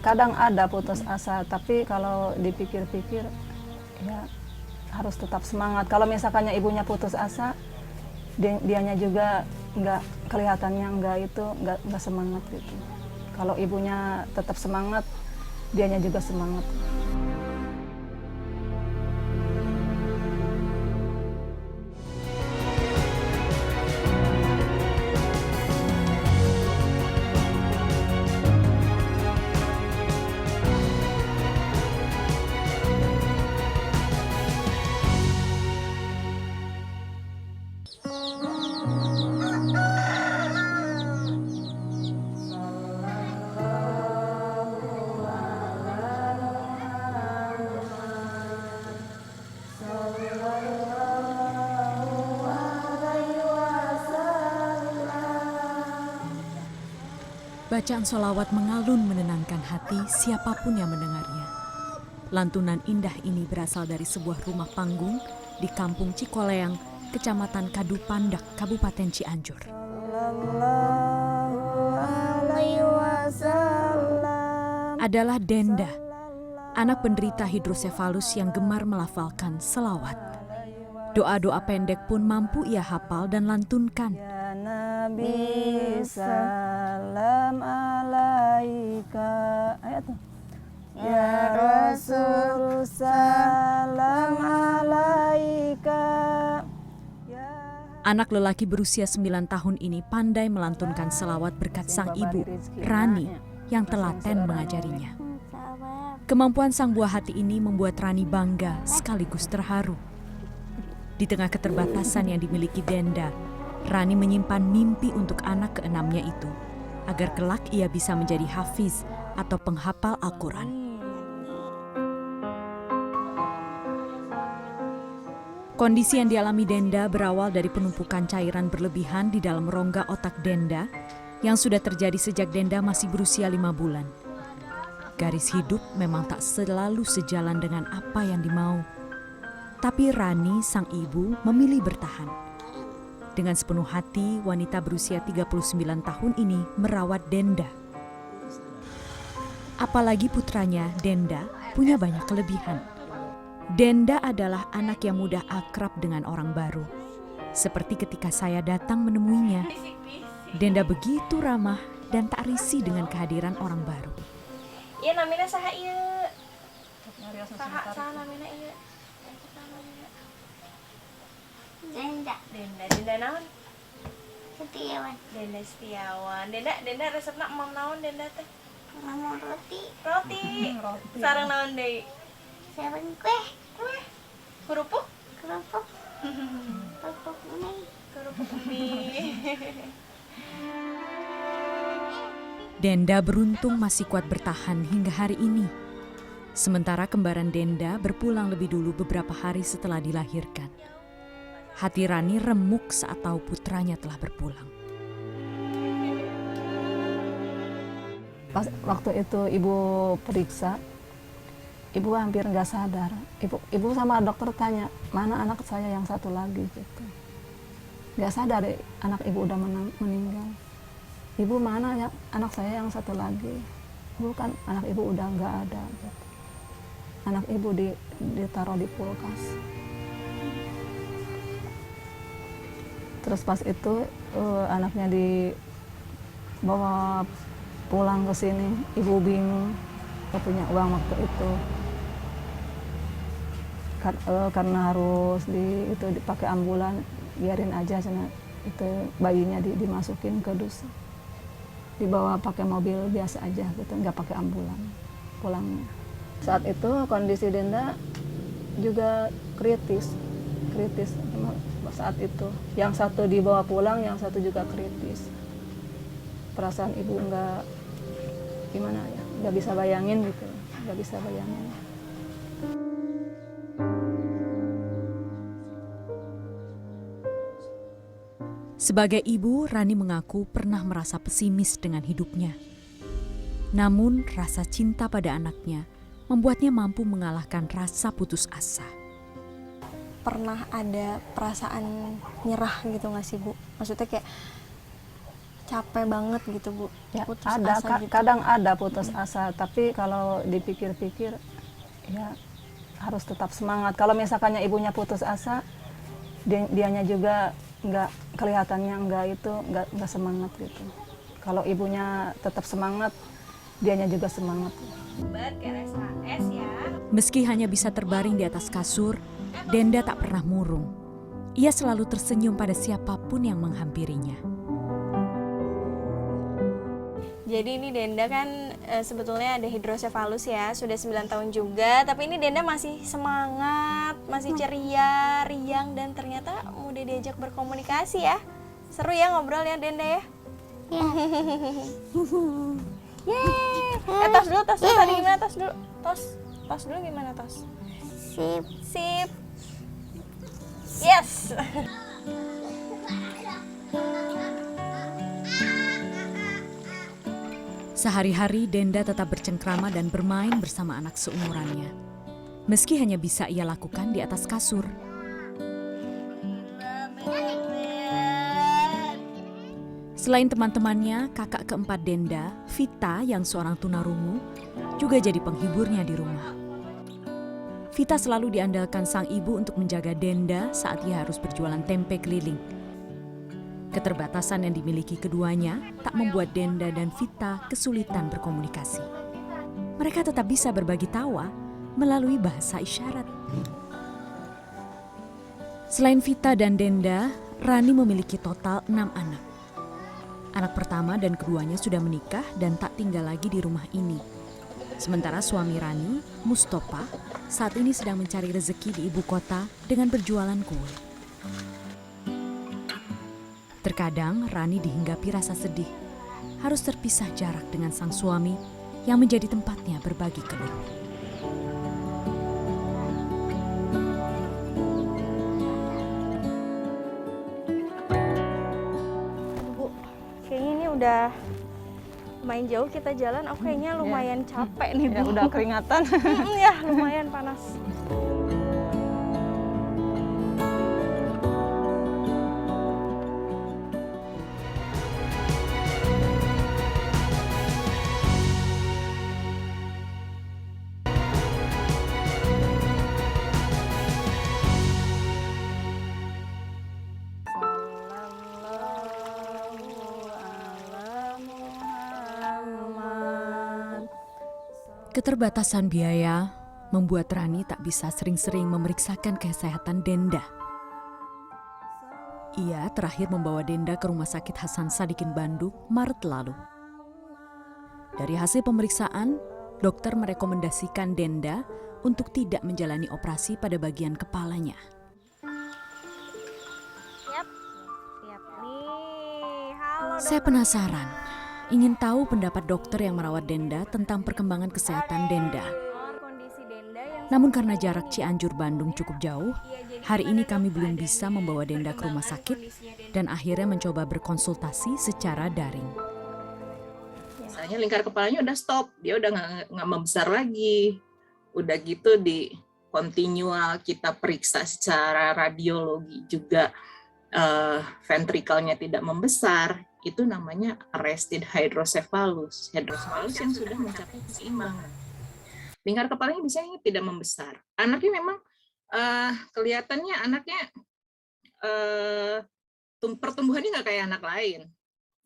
Kadang ada putus asa, tapi kalau dipikir-pikir ya harus tetap semangat. Kalau misalkannya ibunya putus asa, dianya juga kelihatannya nggak semangat gitu. Kalau ibunya tetap semangat, dianya juga semangat. Bacaan sholawat mengalun menenangkan hati siapapun yang mendengarnya. Lantunan indah ini berasal dari sebuah rumah panggung di Kampung Cikoleang, Kecamatan Kadupandak, Kabupaten Cianjur. Adalah Denda, anak penderita hidrosefalus yang gemar melafalkan selawat. Doa-doa pendek pun mampu ia hafal dan lantunkan. Ya Nabi salam alaika. Ya Rasul salam alaika. Anak lelaki berusia 9 tahun ini pandai melantunkan selawat berkat sang ibu, Rani, yang telaten mengajarinya. Kemampuan sang buah hati ini membuat Rani bangga sekaligus terharu. Di tengah keterbatasan yang dimiliki Denda, Rani menyimpan mimpi untuk anak keenamnya itu, agar kelak ia bisa menjadi hafiz atau penghafal Al-Quran. Kondisi yang dialami Denda berawal dari penumpukan cairan berlebihan di dalam rongga otak Denda yang sudah terjadi sejak Denda masih berusia 5 bulan. Garis hidup memang tak selalu sejalan dengan apa yang dimau. Tapi Rani, sang ibu, memilih bertahan. Dengan sepenuh hati, wanita berusia 39 tahun ini merawat Denda. Apalagi putranya, Denda, punya banyak kelebihan. Denda adalah anak yang mudah akrab dengan orang baru. Seperti ketika saya datang menemuinya, Denda begitu ramah dan tak risih dengan kehadiran orang baru. Iya, namanya saha ieu? Saha namanya ieu? Denda naon? Setiawan. Denda Setiawan. Denda resepna emam naon Denda teh? Ngomong roti. Roti. Sareng naon deui? Sareng kue. Kerupuk? Kerupuk. Kerupuk mie. Kerupuk mie. Denda beruntung masih kuat bertahan hingga hari ini. Sementara kembaran Denda berpulang lebih dulu beberapa hari setelah dilahirkan. Hati Rani remuk saat tahu putranya telah berpulang. Pas waktu itu ibu periksa, ibu hampir nggak sadar. Ibu sama dokter tanya, mana anak saya yang satu lagi gitu. Nggak sadar anak ibu udah meninggal. Ibu mana ya anak saya yang satu lagi? Ibu kan anak ibu udah nggak ada. Gitu. Anak ibu ditaruh di kulkas. Terus pas itu anaknya dibawa pulang ke sini, ibu bingung, gak punya uang waktu itu. Karena harus dipakai ambulan, biarin aja sana itu bayinya dimasukin ke dus. Dibawa pakai mobil biasa aja gitu, nggak pakai ambulan pulangnya. Saat itu kondisi Denda juga kritis. Saat itu yang satu dibawa pulang, yang satu juga kritis. Perasaan ibu nggak gimana ya, nggak bisa bayangin gitu, nggak bisa bayangin. Sebagai ibu, Rani mengaku pernah merasa pesimis dengan hidupnya. Namun rasa cinta pada anaknya membuatnya mampu mengalahkan rasa putus asa. Pernah ada perasaan nyerah gitu nggak sih Bu? Maksudnya kayak capek banget gitu Bu. Ya, Putus ada asa gitu. kadang ada putus asa, tapi kalau dipikir-pikir ya harus tetap semangat. Kalau misalkannya ibunya putus asa, dianya juga kelihatannya nggak semangat gitu. Kalau ibunya tetap semangat, dianya juga semangat. RSHS ya. Meski hanya bisa terbaring di atas kasur, Denda tak pernah murung. Ia selalu tersenyum pada siapapun yang menghampirinya. Jadi ini Denda kan sebetulnya ada hidrosefalus ya, sudah 9 tahun juga, tapi ini Denda masih semangat, masih ceria, riang, dan ternyata mudah diajak berkomunikasi ya. Seru ya ngobrol ya Denda ya? Ya. Yeay! Tos dulu tadi gimana tos dulu? Tos dulu gimana tos? Sip. Yes! Sehari-hari Denda tetap bercengkrama dan bermain bersama anak seumurannya. Meski hanya bisa ia lakukan di atas kasur. Selain teman-temannya, kakak keempat Denda, Vita yang seorang tunarungu, juga jadi penghiburnya di rumah. Vita selalu diandalkan sang ibu untuk menjaga Denda saat ia harus berjualan tempe keliling. Keterbatasan yang dimiliki keduanya tak membuat Denda dan Vita kesulitan berkomunikasi. Mereka tetap bisa berbagi tawa melalui bahasa isyarat. Selain Vita dan Denda, Rani memiliki total 6 anak. Anak pertama dan keduanya sudah menikah dan tak tinggal lagi di rumah ini. Sementara suami Rani, Mustopa, saat ini sedang mencari rezeki di ibu kota dengan berjualan kue. Terkadang Rani dihinggapi rasa sedih, harus terpisah jarak dengan sang suami yang menjadi tempatnya berbagi keluh. Bu, kayaknya ini udah lumayan jauh kita jalan, aku kayaknya lumayan capek nih Bu. Ya udah keringatan. Ya lumayan panas. Keterbatasan biaya membuat Rani tak bisa sering-sering memeriksakan kesehatan Denda. Ia terakhir membawa Denda ke Rumah Sakit Hasan Sadikin Bandung Maret lalu. Dari hasil pemeriksaan, dokter merekomendasikan Denda untuk tidak menjalani operasi pada bagian kepalanya. Siap nih. Halo Saya penasaran, ingin tahu pendapat dokter yang merawat Denda tentang perkembangan kesehatan Denda. kondisi Denda yang Namun karena jarak Cianjur Bandung cukup jauh, hari ini kami belum bisa membawa Denda ke rumah sakit dan akhirnya mencoba berkonsultasi secara daring. Misalnya lingkar kepalanya udah stop, dia udah nggak membesar lagi. Udah gitu di kontinual kita periksa secara radiologi juga ventrikelnya tidak membesar. Itu namanya arrested hydrocephalus. Hydrocephalus yang sudah mencapai keseimbangan. Lingkar kepalanya biasanya tidak membesar. Anaknya memang kelihatannya anaknya pertumbuhannya nggak kayak anak lain,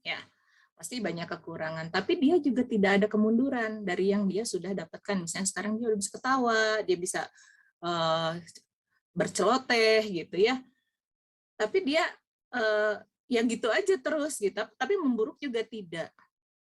ya pasti banyak kekurangan. Tapi dia juga tidak ada kemunduran dari yang dia sudah dapatkan. Misalnya sekarang dia udah bisa ketawa, dia bisa berceloteh gitu ya. Tapi dia ya gitu aja terus gitu, tapi memburuk juga tidak.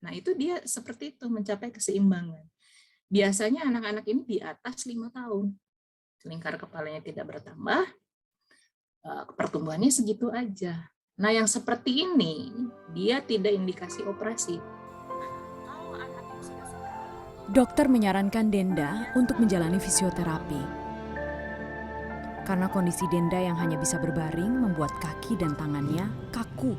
Nah itu dia seperti itu, mencapai keseimbangan. Biasanya anak-anak ini di atas 5 tahun, lingkar kepalanya tidak bertambah, pertumbuhannya segitu aja. Nah yang seperti ini, dia tidak indikasi operasi. Dokter menyarankan Denda untuk menjalani fisioterapi. Karena kondisi Denda yang hanya bisa berbaring membuat kaki dan tangannya kaku.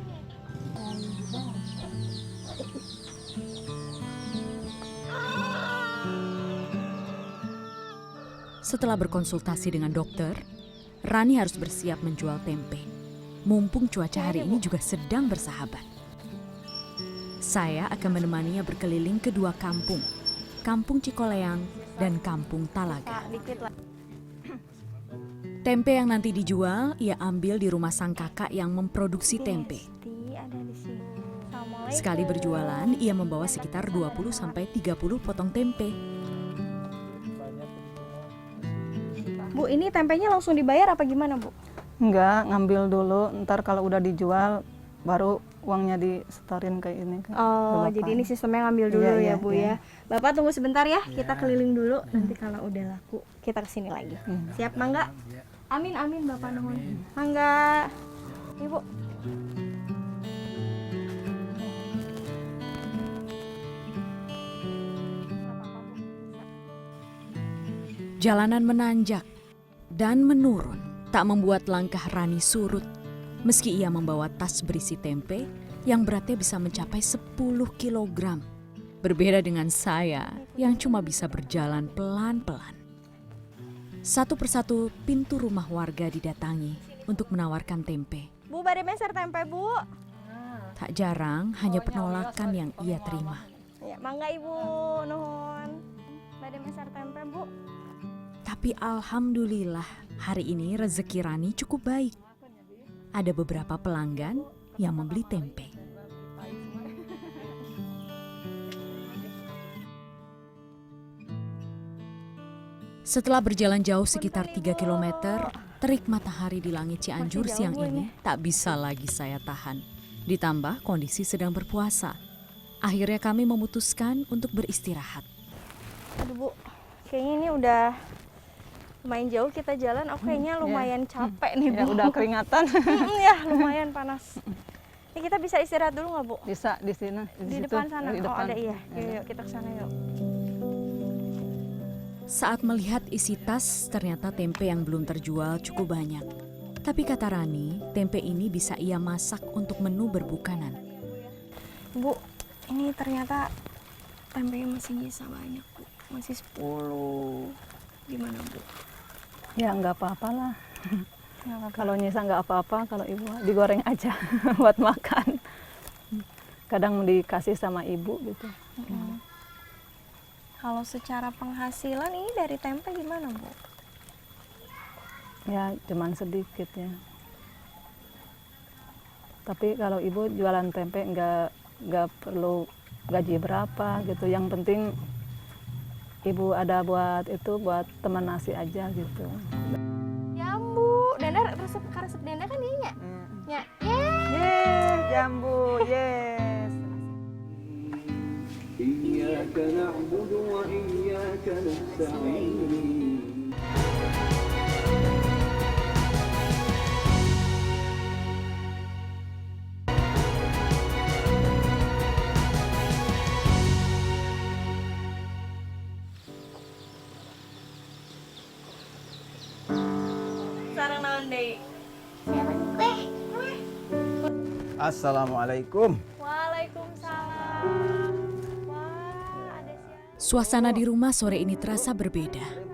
Setelah berkonsultasi dengan dokter, Rani harus bersiap menjual tempe. Mumpung cuaca hari ini juga sedang bersahabat. Saya akan menemaninya berkeliling ke dua kampung, Kampung Cikoleang dan Kampung Talaga. Dikit lah. Tempe yang nanti dijual, ia ambil di rumah sang kakak yang memproduksi tempe. Ada di sini. Assalamualaikum. Sekali berjualan, ia membawa sekitar 20-30 potong tempe. Bu, ini tempenya langsung dibayar apa gimana, Bu? Enggak, ngambil dulu, ntar kalau udah dijual baru uangnya disetorin ke ini. Ke Oh, Bapak. jadi ini sistemnya ngambil dulu Iya, ya, iya, Bu iya. ya. Bapak tunggu sebentar ya, kita keliling dulu. Nanti kalau udah laku, kita kesini lagi. Siap, Mangga? Amin, amin, Bapak nuhun. Mangga. Ibu. Jalanan menanjak dan menurun, tak membuat langkah Rani surut. Meski ia membawa tas berisi tempe yang beratnya bisa mencapai 10 kilogram. Berbeda dengan saya yang cuma bisa berjalan pelan-pelan. Satu persatu pintu rumah warga didatangi untuk menawarkan tempe. Bu, bade meser tempe, Bu. Tak jarang hanya penolakan yang ia terima. Ya, Mangga Ibu, nuhun. Bade meser tempe, Bu. Tapi alhamdulillah hari ini rezeki Rani cukup baik. Ada beberapa pelanggan yang membeli tempe. Setelah berjalan jauh sekitar 3 km, terik matahari di langit Cianjur siang ini tak bisa lagi saya tahan. Ditambah kondisi sedang berpuasa. Akhirnya kami memutuskan untuk beristirahat. Aduh, Bu. Kayaknya ini udah lumayan jauh kita jalan. Aku kayaknya lumayan capek nih, Bu. Ya udah keringatan. Ya, lumayan panas. Ini kita bisa istirahat dulu nggak, Bu? Bisa di sini. Di situ, depan sana. di Oh, depan. ada iya. Yuk, kita ke sana yuk. Saat melihat isi tas, ternyata tempe yang belum terjual cukup banyak. Tapi kata Rani, tempe ini bisa ia masak untuk menu berbukanan. Bu, ini ternyata tempenya masih bisa banyak, Bu. Masih 10. Gimana, Bu? Ya nggak apa-apa lah. Nggak apa-apa. Kalau nyisa nggak apa-apa, kalau ibu digoreng aja buat makan. Kadang dikasih sama ibu gitu. Kalau secara penghasilan ini dari tempe gimana, Bu? Ya cuman sedikit ya. Tapi kalau ibu jualan tempe nggak perlu gaji berapa gitu. Yang penting ibu ada buat itu, buat teman nasi aja gitu. Jambu, Denda resep Denda kan dia nya? Ya. Yes, jambu, yes. إياك نعبد وإياك نستعين Sarang naon deui? Seven kue. Assalamualaikum. Waalaikumsalam. Wah, ada siapa? Suasana di rumah sore ini terasa berbeda.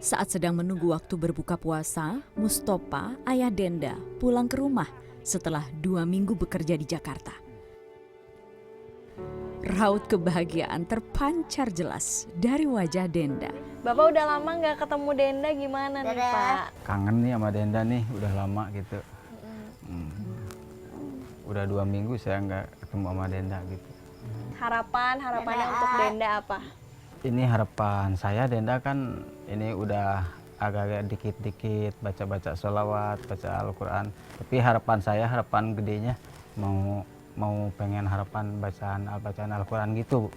Saat sedang menunggu waktu berbuka puasa, Mustopa, ayah Denda, pulang ke rumah setelah 2 minggu bekerja di Jakarta. Raut kebahagiaan terpancar jelas dari wajah Denda. Bapak udah lama nggak ketemu Denda, gimana nih, Dadah. Pak? Kangen nih sama Denda nih, udah lama gitu. Udah 2 minggu saya nggak ketemu sama Denda gitu. Harapannya untuk Denda apa? Ini harapan saya, Denda kan ini udah agak-agak dikit-dikit baca-baca sholawat, baca Al-Quran. Tapi harapan saya, harapan gedenya mau pengen harapan bacaan Al-Quran gitu.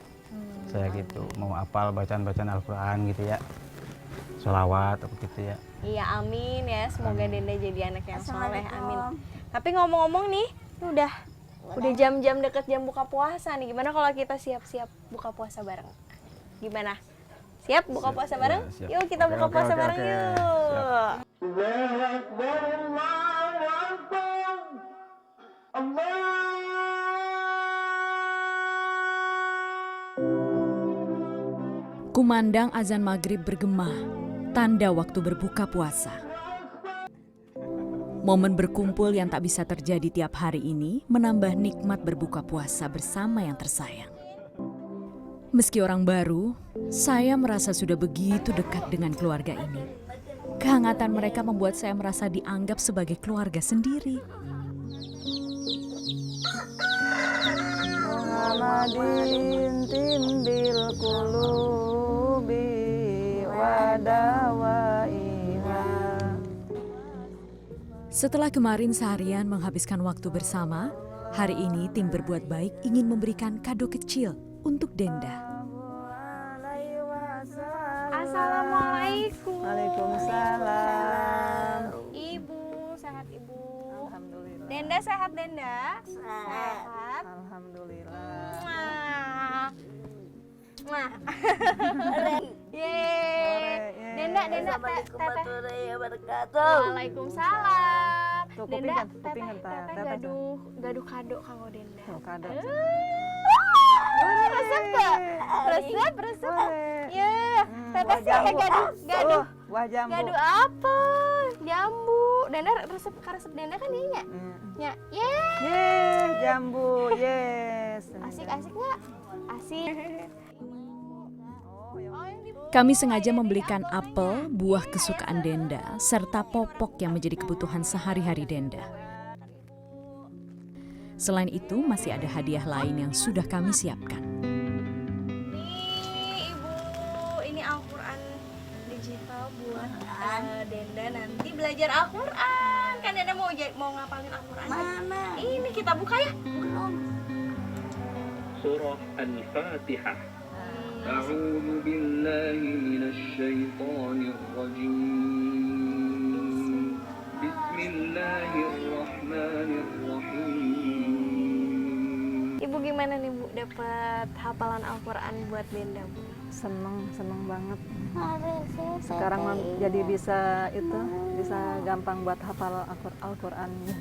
Saya gitu, mau hafal bacaan Al-Quran gitu ya. Sholawat apa gitu ya. Iya, amin ya. Semoga Denda jadi anak yang soleh, amin. Tapi ngomong-ngomong nih, ini udah jam-jam deket jam buka puasa nih. Gimana kalau kita siap-siap buka puasa bareng? Gimana? Siap buka puasa bareng? siap. Yuk kita Oke, buka oke, puasa oke, bareng oke. yuk. Siap. الله أكبر الله أكبر الله Kumandang azan maghrib bergema, tanda waktu berbuka puasa. Momen berkumpul yang tak bisa terjadi tiap hari ini menambah nikmat berbuka puasa bersama yang tersayang. Meski orang baru, saya merasa sudah begitu dekat dengan keluarga ini. Kehangatan mereka membuat saya merasa dianggap sebagai keluarga sendiri. Muhammadin timbil qulubi wadawaiha. Setelah kemarin seharian menghabiskan waktu bersama, hari ini tim berbuat baik ingin memberikan kado kecil untuk Denda. Assalamualaikum. Waalaikumsalam. Ibu, sehat Ibu? Alhamdulillah. Denda sehat Denda? Sehat. Alhamdulillah. Mwah. Mwah. Yeay. Yeay. Denda, teteh. Waalaikumsalam. Tuh, Denda, kupingan, teteh teteh. gaduh kado kanggo Denda. Tuh, kado. Resep gak? Resep. Ya, teteh sih gaduh. Wah jambu. Gaduh apa? Jambu. Denda resep Denda kan dia nya. Ya, Yeay, jambu. Yes. asik nggak? Asik. Kami sengaja membelikan apel, buah kesukaan Denda, serta popok yang menjadi kebutuhan sehari-hari Denda. Selain itu, masih ada hadiah lain yang sudah kami siapkan. Nih Ibu, ini Al-Quran digital buat Denda nanti belajar Al-Quran. Kan Denda mau ngapalin Al-Quran. Mana? Ini kita buka ya. Surah Al-Fatihah. A'udzu billahi minasy rajim. Bismillahirrahmanirrahim. Ibu gimana nih Bu dapat hafalan Al-Quran buat Denda Bu? Seneng banget. Harusnya Sekarang jadi bisa gampang buat hafal Al-Qurannya.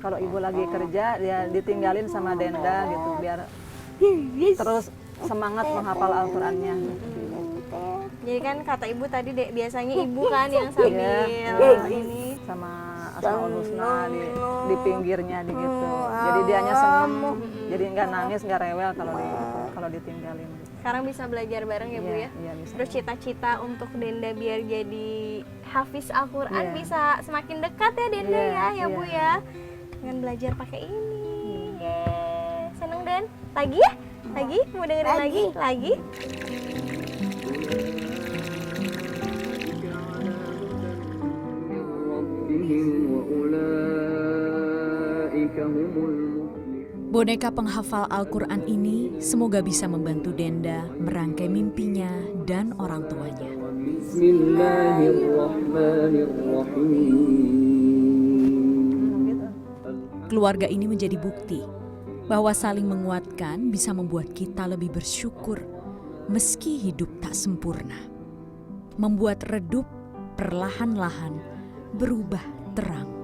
Kalau ibu lagi kerja, ya ditinggalin sama Denda gitu biar terus semangat menghafal Al-Qurannya. Jadi kan kata Ibu tadi biasanya Ibu kan yang sambil ini. Sama Asmaul Husna di pinggirnya gitu. Jadi dianya seneng, jadi nggak nangis, nggak rewel kalau ditinggalin. Sekarang bisa belajar bareng ya Bu ya? Iya, bisa. Terus cita-cita untuk Denda biar jadi hafiz Al-Quran Iya. bisa semakin dekat ya Denda Iya, ya Bu iya. ya? Dengan belajar pakai ini. Yeay. Seneng Den? Lagi ya? Lagi? Mau dengerin lagi? Lagi? Boneka penghafal Al-Quran ini semoga bisa membantu Denda merangkai mimpinya dan orang tuanya. Keluarga ini menjadi bukti bahwa saling menguatkan bisa membuat kita lebih bersyukur meski hidup tak sempurna. Membuat redup perlahan-lahan berubah terang.